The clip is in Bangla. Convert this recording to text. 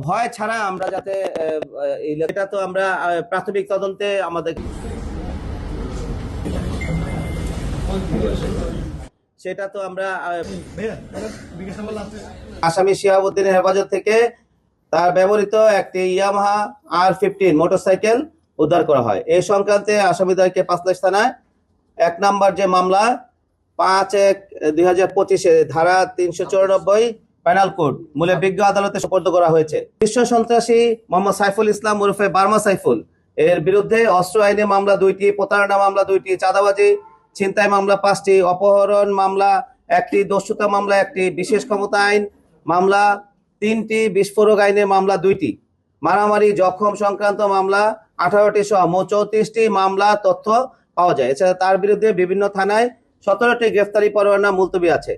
ভয় ছাড়া আমরা যাতে এটা তো আমরা প্রাথমিক তদন্তে আমাদের সেটা তো আমরা আসামি শিহাবুদ্দিনের হেফাজত থেকে তার ব্যবহৃত একটি ইয়ামাহা R15 মোটরসাইকেল উদ্ধার করা হয়। এই সংক্রান্তে আসামিদ্বয়কে পাঁচলাইশ থানায় 1 নম্বর যে মামলা 5/1/2025 ধারা 394 পেনাল কোড মূলে বিজ্ঞ আদালতে সোপর্দ করা হয়েছে। বিশ্ব সন্ত্রাসী মোহাম্মদ সাইফুল ইসলাম ওরফে বার্মা সাইফুল এর বিরুদ্ধে অস্ত্র আইনে মামলা 2টি, প্রতারণা মামলা 2টি, চাঁদাবাজি ছিনতাই মামলা 5টি, অপহরণ মামলা 1টি, দস্যুতা মামলা 1টি, বিশেষ ক্ষমতা আইন মামলা 3টি, বিস্ফোরক আইনে মামলা 2টি, মারামারি জখম সংক্রান্ত মামলা 18টি সহ মোট 34টি মামলা তথ্য পাওয়া যায়। এছাড়া তার বিরুদ্ধে বিভিন্ন থানায় 17টি গ্রেফতারি পরোয়ানা মুলতবি আছে।